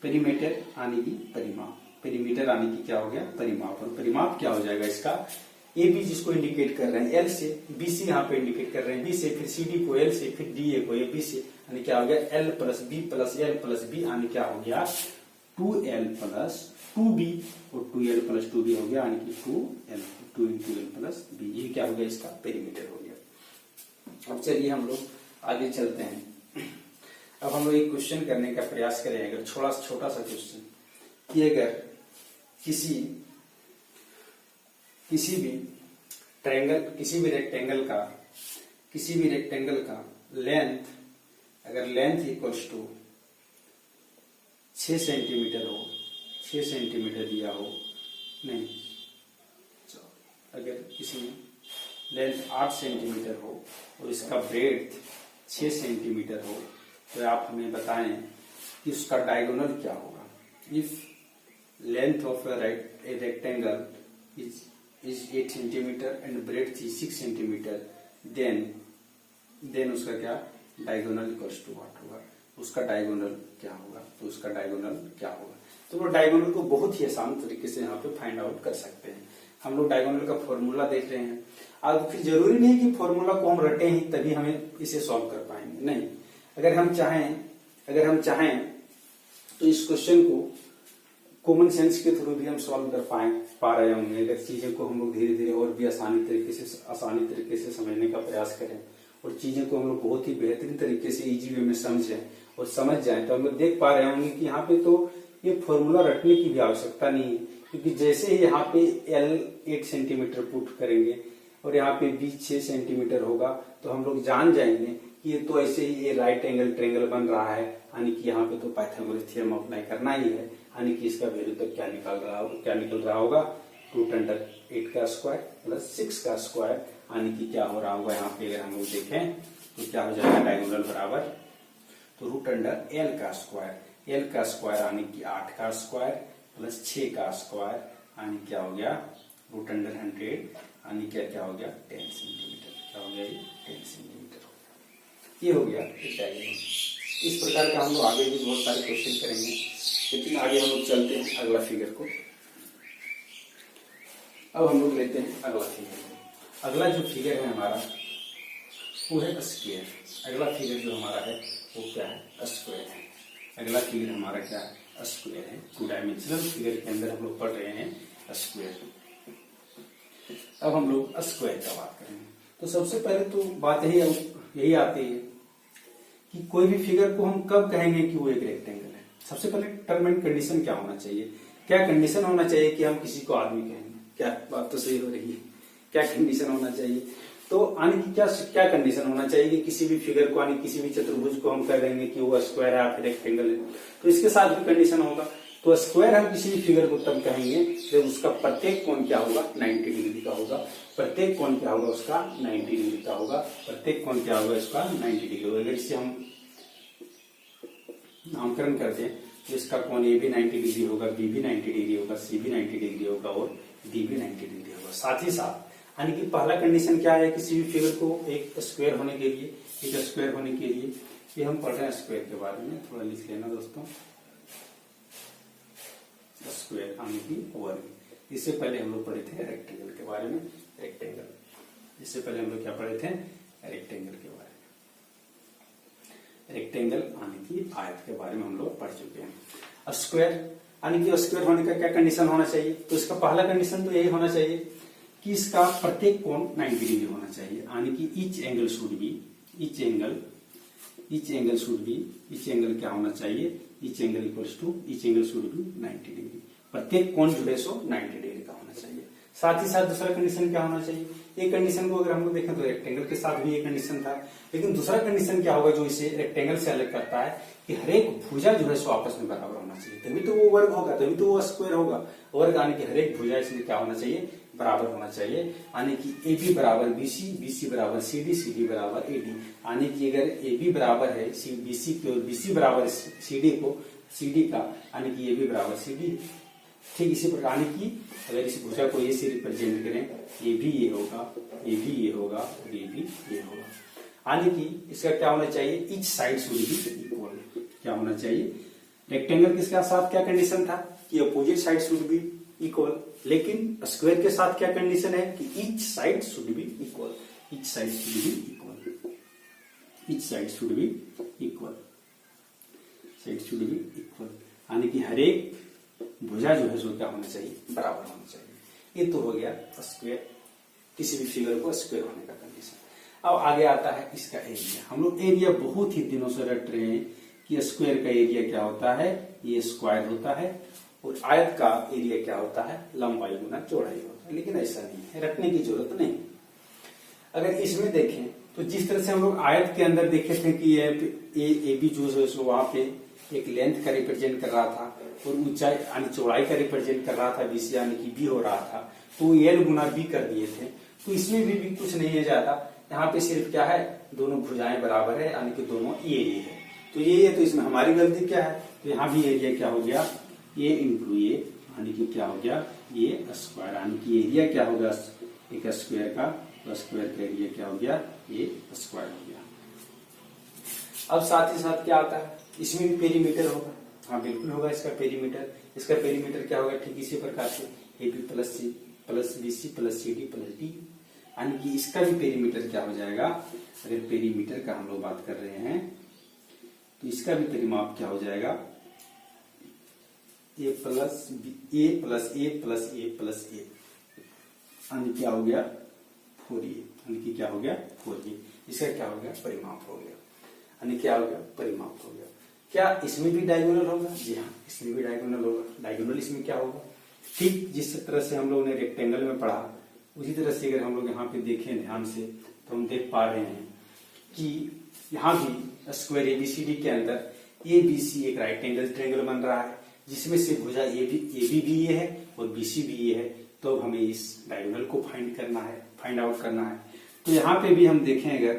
पेरीमीटर आने की परिमाप, पेरीमीटर आने की क्या हो गया, परिमाप। और परिमाप क्या हो जाएगा इसका, AB जिसको इंडिकेट कर रहे हैं L से, BC यहाँ पे इंडिकेट कर रहे हैं B से, फिर CD को L से, फिर DA को AB से, यानी क्या हो गया L plus B plus L plus B, यानी क्या हो गया 2L प्लस 2B, और 2L प्लस 2B हो गया, यानी कि 2 इंटू L प्लस B। ये क्या हो गया, इसका पेरीमीटर हो गया। अब चलिए हम लोग आगे चलते हैं। अब हम लोग एक क्वेश्चन करने का प्रयास करें, अगर छोटा सा क्वेश्चन, कि अगर किसी भी ट्रायंगल, किसी भी रेक्टेंगल का लेंथ, अगर लेंथ इक्वल्स टू 6 सेंटीमीटर हो, 6 सेंटीमीटर दिया हो, नहीं, अगर किसी में लेंथ 8 सेंटीमीटर हो और इसका ब्रेड्थ 6 सेंटीमीटर हो, तो आप हमें बताएं कि उसका डायगोनल क्या होगा। If length of a rectangle is is 8 centimetre and bread थी 6 सेंटीमीटर, देन उसका क्या डायगोनल इक्वल्स टू व्हाट होगा, उसका डायगोनल क्या होगा, तो उसका डायगोनल क्या होगा। तो वो डायगोनल को बहुत ही आसान तरीके से यहाँ पे फाइंड आउट कर सकते हैं। हम लोग डायगोनल का फॉर्मूला देख रहे हैं। अब फिर जरूरी नहीं कि फॉर्मूला को हम रटे ही तभी हमें इसे सॉल्व कर पाएंगे, नहीं। अगर हम चाहें तो इस क्वेश्चन को कॉमन सेंस के थ्रू भी हम सॉल्व कर पा रहे होंगे। अगर चीजें को हम लोग धीरे धीरे और भी आसानी तरीके से समझने का प्रयास करें और चीजें को हम लोग बहुत ही बेहतरीन तरीके से इजी वे में समझें और समझ जाएं, तो हम लोग देख पा रहे होंगे कि यहाँ पे तो ये फॉर्मूला रटने की भी आवश्यकता नहीं है, क्योंकि जैसे ही यहाँ पे L 8 सेंटीमीटर पुट करेंगे और यहाँ पे B 6 सेंटीमीटर होगा, तो हम लोग जान जाएंगे कि ये तो ऐसे ही ये राइट एंगल ट्रायंगल बन रहा है, यानी कि यहाँ पे तो पाइथागोरस थ्योरम अप्लाई करना ही है, यानी कि इसका वैल्यू तो क्या निकल रहा होगा √8 का स्क्वायर प्लस 6 का स्क्वायर, यानी कि क्या हो रहा होगा यहाँ पे अगर हम लोग देखें तो क्या हो जाएगा डायगोनल बराबर तो √L का स्क्वायर यानी कि 8 का स्क्वायर प्लस 6 का स्क्वायर, यानी क्या हो गया √100, यानी क्या हो गया 10 सेंटीमीटर, क्या हो गया ये 10 सेंटीमीटर हो गया। ये हो गया डायगोनल। इस प्रकार का हम लोग आगे भी बहुत सारे क्वेश्चन करेंगे, लेकिन आगे हम लोग चलते हैं अगला फिगर को। अब हम लोग लेते हैं अगला फिगर। अगला जो फिगर है हमारा वो है स्क्वायर। अगला फिगर जो हमारा है वो क्या है स्क्वायर है। अगला फिगर हमारा क्या है स्क्वायर है। 2 डायमेंशनल फिगर के अंदर हम लोग पढ़ रहे हैं स्क्वायर। अब हम लोग स्क्वायर का बात करेंगे तो सबसे पहले तो बात यही आती है कि कोई भी फिगर को हम कब कहेंगे कि वो एक रेक्टेंगल है। सबसे पहले टर्म एंड कंडीशन क्या होना चाहिए, क्या कंडीशन होना चाहिए कि हम किसी को आदमी कहेंगे। क्या बात तो सही हो रही है, क्या कंडीशन होना चाहिए, तो आने की क्या कंडीशन होना चाहिए कि किसी भी फिगर को, किसी भी चतुर्भुज को हम कह देंगे कि वो स्क्वायर है या फिर रेक्टेंगल है, तो इसके साथ भी कंडीशन होगा। तो स्क्वायर हम किसी भी फिगर को तब कहेंगे जब उसका प्रत्येक कोण क्या होगा 90 डिग्री का होगा। प्रत्येक कोण क्या होगा उसका 90 डिग्री का होगा। प्रत्येक कोण क्या होगा इसका 90 डिग्री होगा। अगर इसे हम नामकरण करते हैं तो इसका कोण ए भी 90 डिग्री होगा, बी भी 90 डिग्री होगा, सी भी 90 डिग्री होगा और डी भी 90 डिग्री होगा। साथ ही साथ यानी कि पहला कंडीशन क्या है किसी भी फिगर को एक स्क्वायर होने के लिए, ये हम पढ़ रहे हैं स्क्वायर के बारे में, थोड़ा लिख लेना दोस्तों। स्क्वायर यानी कि वर्ग। इससे पहले हम लोग पढ़े थे रेक्टेंगल के बारे में। इससे पहले हम लोग क्या पढ़े थे रेक्टेंगल के बारे में। रेक्टेंगल यानी कि आयत के बारे में हम लोग पढ़ चुके हैं। अब स्क्वायर यानी कि स्क्वायर होने का क्या कंडीशन होना चाहिए, तो इसका पहला कंडीशन तो यही होना चाहिए कि इसका प्रत्येक कोण 90 डिग्री होना चाहिए, यानी कि ईच एंगल क्या होना चाहिए, each angle should be 90 degree. प्रत्येक कोण जो है सो 90 डिग्री का होना चाहिए। साथ ही साथ दूसरा कंडीशन क्या होना चाहिए, एक कंडीशन को अगर हम लोग देखें तो रेक्टेंगल के साथ भी ये कंडीशन था, लेकिन दूसरा कंडीशन क्या होगा जो इसे रेक्टेंगल से अलग करता है कि हर एक भुजा जो है सो आपस में बराबर होना चाहिए, तभी तो वो वर्ग होगा, तभी तो वो स्क्वायर होगा। वर्ग यानी कि हर एक भुजा इसमें क्या होना चाहिए बराबर होना चाहिए, यानी कि AB बराबर BC, BC बराबर CD, CD बराबर AD। यानी कि अगर AB बराबर है BC की और BC बराबर CD का, यानी कि AB बराबर CD। ठीक इसी प्रकार की अगर इस भुजा को ए से रिप्रेजेंट करें, ये भी ये होगा, ये भी ये होगा और ये भी ये होगा, यानी कि इसका क्या होना चाहिए each side should be equal. क्या होना चाहिए रेक्टेंगल के साथ क्या कंडीशन था कि opposite side should be equal, लेकिन स्क्वायर के साथ क्या कंडीशन है कि each side should be equal. Each side should be equal, each side should be equal, side should be equal, यानी कि हर एक भुजा जो है सो क्या होना चाहिए बराबर होना चाहिए। ये तो हो गया स्क्वायर, किसी भी फिगर को स्क्वायर होने का कंडीशन। अब आगे आता है इसका एरिया। हम लोग एरिया बहुत ही दिनों से रट रहे हैं कि स्क्वायर का एरिया क्या होता है, ये स्क्वायर होता है, और आयत का एरिया क्या होता है लंबाई गुना चौड़ाई होता है, लेकिन ऐसा नहीं है, रटने की जरूरत नहीं। अगर इसमें देखें तो जिस तरह से हम लोग आयत के अंदर देखे थे कि ए बी जो है सो वहां पे एक लेंथ का रिप्रेजेंट कर रहा था और ऊंचाई यानी चौड़ाई का रिप्रेजेंट कर रहा था BC, यानी कि B हो रहा था, तो L गुना B कर दिए थे। तो इसमें भी कुछ नहीं है ज्यादा, यहाँ पे सिर्फ क्या है दोनों भुजाएं बराबर है, यानी कि दोनों ये है, तो ये तो इसमें हमारी गलती क्या है, तो यहाँ भी एरिया क्या हो गया A इंटू A, यानी कि क्या हो गया ए स्क्वायर, यानी कि एरिया क्या होगा एक स्क्वायर का, तो स्क्वायर का एरिया क्या हो गया ए स्क्वायर हो गया। अब साथ ही साथ क्या आता है, इसमें भी पेरीमीटर होगा। हाँ बिल्कुल होगा इसका पेरीमीटर। इसका पेरीमीटर क्या होगा, ठीक इसी प्रकार से A B plus C plus B C plus C D plus D, यानी कि इसका भी पेरीमीटर क्या हो जाएगा। अगर पेरीमीटर का हम लोग बात कर रहे हैं तो इसका भी परिमाप क्या हो जाएगा, ए प्लस ए प्लस ए प्लस ए प्लस ए, यानी क्या हो गया 4a, यानी कि क्या हो गया 4a। इसका क्या हो गया परिमाप हो गया, यानी क्या हो गया परिमाप हो गया। क्या इसमें भी डायगोनल होगा, जी हाँ इसमें भी डायगोनल होगा। डायगोनल इसमें क्या होगा, ठीक जिस तरह से हम लोग ने रेक्टेंगल में पढ़ा उसी तरह से अगर हम लोग यहाँ पे देखें ध्यान से तो हम देख पा रहे हैं कि यहाँ भी स्क्वायर एबीसीडी के अंदर एबीसी एक राइट एंगल ट्रायंगल बन रहा है, जिसमें से भुजा एबी भी ये है और बीसी भी ये है। तो अब हमें इस डायगोनल को फाइंड आउट करना है। तो यहाँ पे भी हम देखें अगर,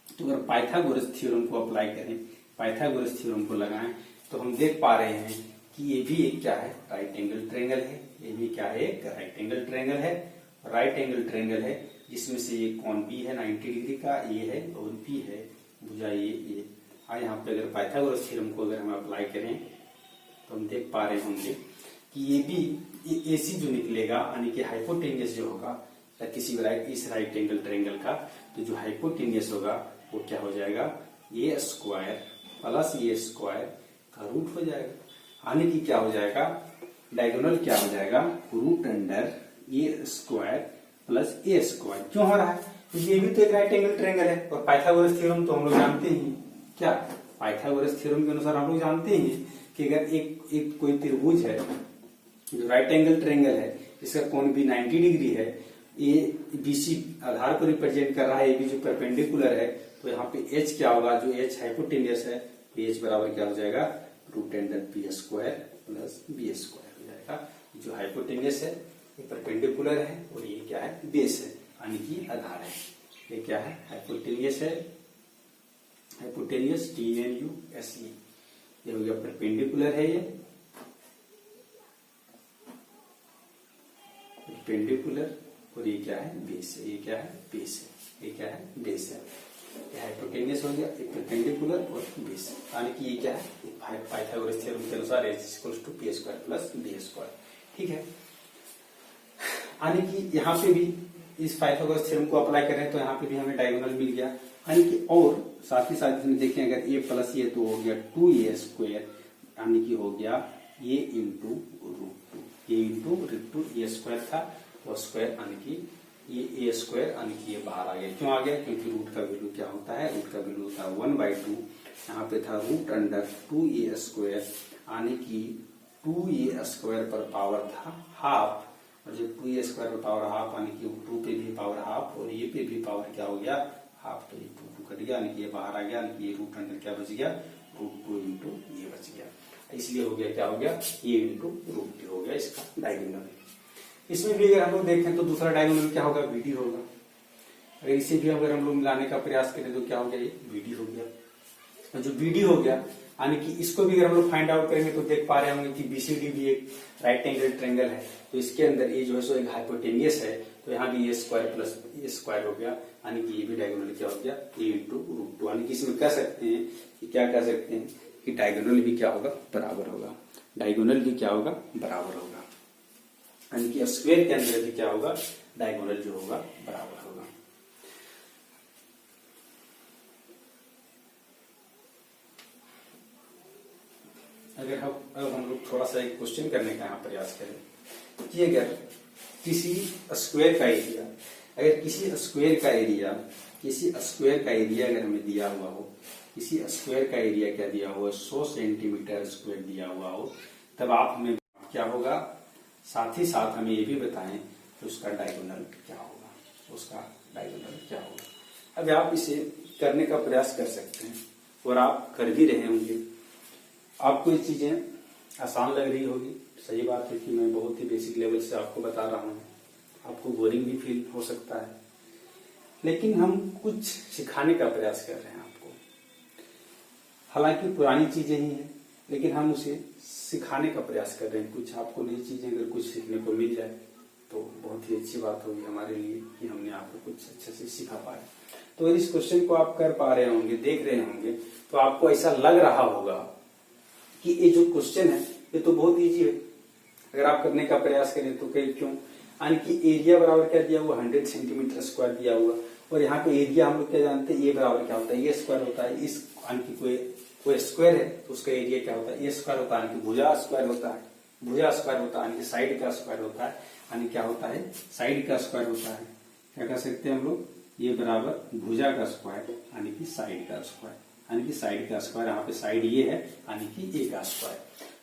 तो अगर पाइथागोरस थ्योरम को अप्लाई करें, पाइथागोरस थ्योरम को लगाएं, तो हम देख पा रहे हैं कि ये भी एक क्या है राइट एंगल ट्रायंगल है। ये भी क्या है एक राइट एंगल ट्रायंगल है, राइट एंगल ट्रायंगल है, जिसमें से ये कोण बी है 90 डिग्री का, ये है और बी है भुजा ये। यहाँ पे अगर पाइथागोरस थ्योरम को अगर हम अप्लाई करें तो हम देख पा रहे होंगे कि ये भी एसी जो निकलेगा, यानी कि हाइपोटेनियस जो होगा किसी इस राइट एंगल ट्रायंगल का, तो जो हाइपोटेनियस होगा वो क्या हो जाएगा ए स्क्वायर प्लस ए स्क्वायर का रूट हो जाएगा, यानी कि क्या हो जाएगा डायगोनल क्या हो जाएगा रूट अंडर ए स्क्वायर प्लस ए स्क्वायर। क्यों हो रहा है, क्योंकि ये भी तो एक राइट एंगल ट्रायंगल है और पाइथागोरस थ्योरम तो हम लोग जानते ही, क्या पाइथागोरस थ्योरम के अनुसार हम लोग जानते ही कि अगर एक कोई त्रिभुज है जो राइट एंगल ट्रायंगल है, इसका कोण भी 90 डिग्री है, ए बीसी आधार को रिप्रेजेंट कर रहा है, ए बी जो परपेंडिकुलर है, तो यहाँ पे एच क्या होगा, जो एच हाइपोटेनियस है, तो एच बराबर क्या हो जाएगा root under B square plus B square हो जाएगा। जो हाइपोटेनियस है ये परपेंडिकुलर है और ये क्या है बेस है, यानी कि आधार है। ये क्या है हाइपोटेनियस है, हाइपोटेनियस TNUSE, ये हो गया परपेंडिकुलर है, ये परपेंडिकुलर, और ये क्या है बेस है। ये क्या है बेस है, ये क्या है बेस है। ये हाइपोटेनियस हो गया, एक परपेंडिकुलर और बेस, यानी कि ये क्या है पाइथागोरस थ्योरम के अनुसार h = p² प्लस b²। ठीक है, यानी कि यहाँ पे भी इस पाइथागोरस थ्योरम को अप्लाई करें तो यहाँ पे भी हमें डायगोनल मिल गया, यानी कि और साथ ही साथ इसमें देखें अगर a प्लस ये तो हो गया 2a², यानी कि हो गया a into root 2, a into root 2 a² था और स्क्वायर, यानी कि ये a², यानी कि ये बाहर आ गया। क्यों आ गया, क्योंकि रूट का वैल्यू क्या होता है, रूट का वैल्यू होता है 1/2। यहाँ पे था रूट अंडर 2a², यानी कि 2a² पर पावर था हाफ, और जब 2a² पर पावर हाफ यानी कि 2 पे भी पावर हाफ और ये पे भी पावर क्या हो गया हाफ, तो ये 2 कट गया, यानी कि ये बाहर आ गया, यानी कि ये रूट अंडर क्या बच गया रूट 2 इंटू ये बच गया। इसलिए हो गया क्या हो गया ये इंटू रूट 2 हो गया इसका डायगोनल। इसमें भी अगर हम लोग देखें तो दूसरा डायगोनल क्या होगा बीडी होगा। अगर इसे भी अगर हम लोग मिलाने का प्रयास करें तो क्या हो गया ये बीडी हो गया। और जो बीडी हो गया यानी कि इसको भी अगर हम लोग फाइंड आउट करेंगे तो देख पा रहे होंगे कि बीसीडी भी एक राइट एंगल ट्रायंगल है, तो इसके अंदर ये जो है सो एक हाइपोटेनियस है, तो यहाँ भी a² प्लस a² हो गया, यानी कि ये भी डायगोनल क्या हो गया a इंटू रूट 2। यानी कि इसमें कह सकते हैं कि क्या कह सकते हैं कि डायगोनल भी क्या होगा बराबर होगा, डायगोनल भी क्या होगा बराबर होगा, यानी कि स्क्वायर के अंदर भी क्या होगा डायगोनल जो होगा बराबर होगा। अगर हम लोग थोड़ा सा एक क्वेश्चन करने का यहाँ प्रयास करें कि अगर किसी स्क्वायर का एरिया, अगर किसी स्क्वायर का एरिया अगर हमें दिया हुआ हो, किसी स्क्वायर का एरिया क्या दिया हुआ है 100 सेंटीमीटर स्क्वायर दिया हुआ हो, तब आप हमें क्या होगा, साथ ही साथ हमें ये भी बताएं कि उसका डायगोनल क्या होगा, उसका डायगोनल क्या होगा। अब आप इसे करने का प्रयास कर सकते हैं और आप कर भी रहे होंगे, आपको ये चीजें आसान लग रही होगी। सही बात है कि मैं बहुत ही बेसिक लेवल से आपको बता रहा हूँ, आपको बोरिंग भी फील हो सकता है, लेकिन हम कुछ सिखाने का प्रयास कर रहे हैं आपको। हालांकि पुरानी चीजें ही हैं, लेकिन हम उसे सिखाने का प्रयास कर रहे हैं। कुछ आपको नई चीजें अगर कुछ सीखने को मिल जाए तो बहुत ही अच्छी बात होगी हमारे लिए कि हमने आपको कुछ अच्छे से सिखा पाए। तो इस क्वेश्चन को आप कर पा रहे होंगे, देख रहे होंगे, तो आपको ऐसा लग रहा होगा कि ये जो क्वेश्चन है ये तो बहुत इजी है, अगर आप करने का प्रयास करें तो कहीं क्यों। यानी कि एरिया बराबर क्या दिया हुआ, 100 सेंटीमीटर स्क्वायर दिया हुआ, और यहाँ पे एरिया हम लोग क्या जानते हैं, ए बराबर क्या होता है, ए स्क्वायर होता है। इस यानी कि कोई स्क्वायर है तो उसका एरिया क्या होता है, ए स्क्वायर होता है। यानी कि भुजा स्क्वायर होता है, भुजा स्क्वायर होता है, यानी कि साइड का स्क्वायर होता है, यानी क्या होता है, साइड का स्क्वायर होता है। क्या कह सकते हैं हम लोग, ये बराबर भुजा का स्क्वायर यानी कि साइड का स्क्वायर, यानी कि साइड का स्क्वायर, यहाँ पे साइड ये है यानी कि ए का स्क्वायर।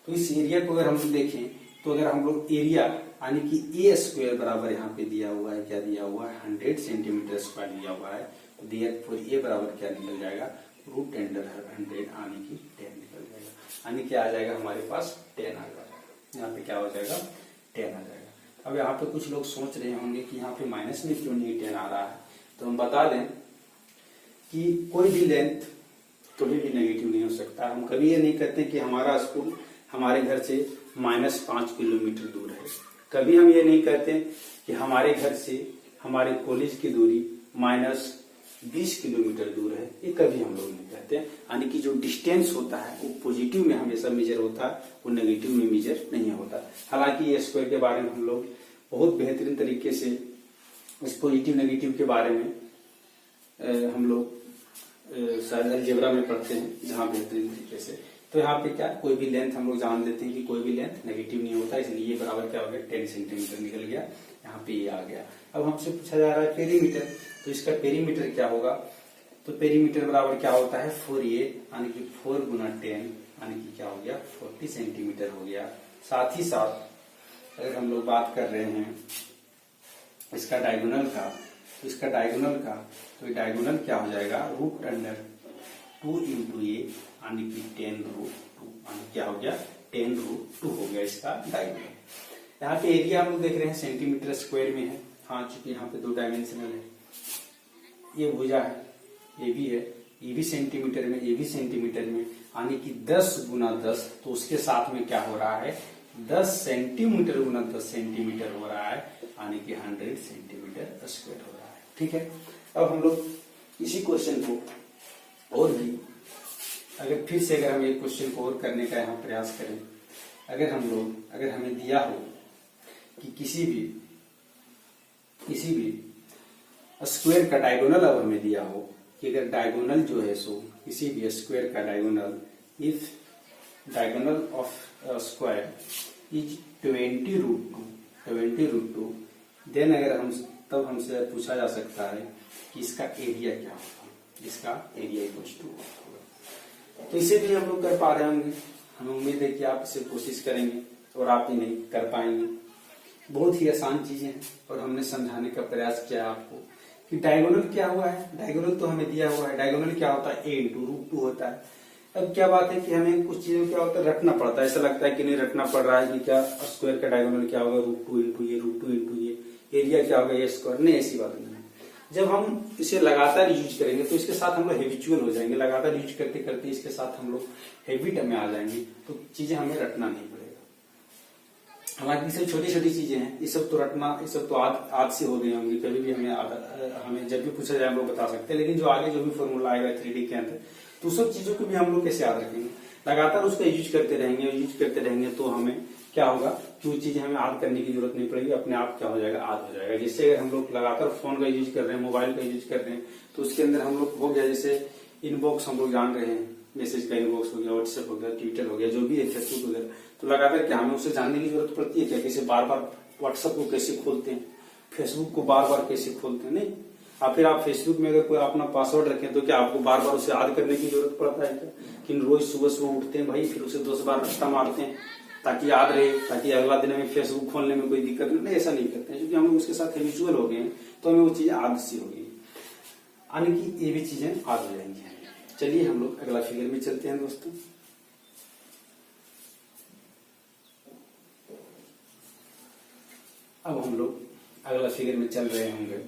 तो इस एरिया को अगर हम लोग देखें तो अगर हम लोग एरिया यानी कि ए स्क्वायर बराबर यहाँ पे दिया हुआ है, क्या दिया हुआ है, 100 सेंटीमीटर स्क्वायर दिया हुआ है, तो देयरफॉर ए बराबर क्या निकल जाएगा, रूट अंडर 100 यानी कि 10 निकल जाएगा, यानी क्या आ जाएगा हमारे पास 10 आ जाएगा। यहाँ पे क्या हो जाएगा, 10 आ जाएगा। अब यहाँ पे कुछ लोग सोच रहे होंगे कि यहाँ पे माइनस में क्यों नहीं 10 आ रहा है, तो हम बता दें कि कोई भी लेंथ कभी भी नेगेटिव नहीं हो सकता। हम कभी ये नहीं कहते कि हमारा स्कूल हमारे घर से -5 किलोमीटर दूर है, कभी हम ये नहीं कहते कि हमारे घर से हमारे कॉलेज की दूरी -20 किलोमीटर दूर है, ये कभी हम लोग नहीं कहते। यानी कि जो डिस्टेंस होता है वो पॉजिटिव में हमेशा मेजर होता है, वो नेगेटिव में मेजर नहीं होता। हालांकि ये स्क्वायर के बारे में हम लोग बहुत बेहतरीन तरीके से इस पॉजिटिव नेगेटिव के बारे में हम लोग शायद अलजेब्रा में पढ़ते हैं, जहाँ बेहतरीन तरीके से। तो यहाँ पे क्या, कोई भी लेंथ हम लोग जान लेते हैं कि कोई भी लेंथ नेगेटिव नहीं होता, इसलिए ये बराबर क्या हो गया, 10 सेंटीमीटर निकल गया, यहाँ पे ये आ गया। अब हमसे पूछा जा रहा है पेरीमीटर, तो इसका पेरीमीटर क्या होगा, तो पेरीमीटर बराबर क्या होता है, 4a यानी कि 4 गुना 10 यानी कि क्या हो गया, 40 सेंटीमीटर हो गया। साथ ही साथ अगर हम लोग बात कर रहे हैं इसका डायगोनल का, तो इसका डायगोनल का, तो डायगोनल क्या हो जाएगा, रूट अंडर 2 इंटू ए यानी कि 10 रूट 2, यानी क्या हो गया, 10 रूट 2 हो गया इसका डायगोनल। यहाँ पे एरिया हम लोग देख रहे हैं सेंटीमीटर स्क्वायर में है, हाँ चूंकि यहाँ पे 2 डायमेंशनल है। ये भुजा है, ये भी है, ये भी सेंटीमीटर में, ये भी सेंटीमीटर में, यानी कि 10 गुना 10, तो उसके साथ में क्या हो रहा है, 10 सेंटीमीटर गुना 10 सेंटीमीटर हो रहा है, यानी कि 100 सेंटीमीटर स्क्वायर हो रहा है। ठीक है, अब हम लोग इसी क्वेश्चन को और भी अगर फिर से अगर हम ये क्वेश्चन को और करने का यहाँ प्रयास करें, अगर हमें दिया हो कि किसी भी स्क्वायर का डायगोनल, अब हमें दिया हो कि अगर डायगोनल जो है सो किसी भी स्क्वायर का diagonal, if diagonal of square is 20 root 2, then अगर हम तब हमसे पूछा जा सकता है कि इसका एरिया क्या होगा, इसका एरिया इक्वल्स टू होगा। तो इसे भी हम लोग कर पा रहे होंगे, हमें उम्मीद है कि आप इसे कोशिश करेंगे और आप ही नहीं कर पाएंगे। बहुत ही आसान चीजें हैं और हमने समझाने का प्रयास किया आपको कि डायगोनल क्या हुआ है। डायगोनल तो हमें दिया हुआ है, डायगोनल क्या होता है, a इंटू रूट 2 होता है। अब क्या बात है कि हमें कुछ चीजों क्या होता है, रटना पड़ता है, ऐसा लगता है कि नहीं रटना पड़ रहा है कि क्या स्क्वायर का डायगोनल क्या होगा, रूट 2 इंटू ये, रूट 2 इंटू ये, एरिया क्या होगा, ये स्क्वायर, नहीं ऐसी बात नहीं है। जब हम इसे लगातार यूज करेंगे तो इसके साथ हम लोग हैबिचुअल हो जाएंगे, लगातार यूज करते करते इसके साथ हम लोग हैबिट में आ जाएंगे, तो चीजें हमें रटना नहीं पड़ेगा। हमारी सब छोटी छोटी चीजें हैं, ये सब तो रटना, ये सब तो आज से हो गई होंगी, कभी भी हमें जब भी पूछा जाए हम लोग बता सकते हैं, लेकिन जो आगे जो भी फॉर्मूला आएगा 3D के अंदर, तो सब चीजों को भी हम लोग कैसे याद रखेंगे, लगातार उसका यूज करते रहेंगे तो हमें क्या होगा कि वो चीजें हमें याद करने की जरूरत नहीं पड़ेगी, अपने आप क्या हो जाएगा, याद हो जाएगा। जैसे अगर हम लोग लगातार फोन का यूज कर रहे हैं, मोबाइल का यूज कर रहे हैं, तो उसके अंदर हम लोग हो गया, जैसे इनबॉक्स हम लोग जान रहे हैं, मैसेज का इनबॉक्स हो गया, व्हाट्सएप हो गया, ट्विटर हो गया, जो भी है, फेसबुक वगैरह, तो लगातार क्या हमें उसे जानने की जरूरत पड़ती है क्या, कैसे बार बार व्हाट्सएप को कैसे खोलते हैं, फेसबुक को बार बार कैसे खोलते हैं, नहीं। और फिर आप फेसबुक में अगर कोई अपना पासवर्ड रखें तो क्या आपको बार बार उसे याद करने की जरूरत पड़ता है क्या, कि रोज सुबह उठते हैं भाई, फिर उसे 10 बार रट्टा मारते हैं ताकि याद रहे, ताकि अगला दिन हमें फेसबुक खोलने में कोई दिक्कत नहीं, ऐसा नहीं करते हैं, क्योंकि हम लोग उसके साथ हैबिचुअल हो गए हैं, तो हमें वो चीजें आदत सी हो गई, यानी कि ये भी चीजें आदत हो जाएंगी। चलिए हम लोग अगला फिगर में चलते हैं दोस्तों। अब हम लोग अगला फिगर में चल रहे होंगे।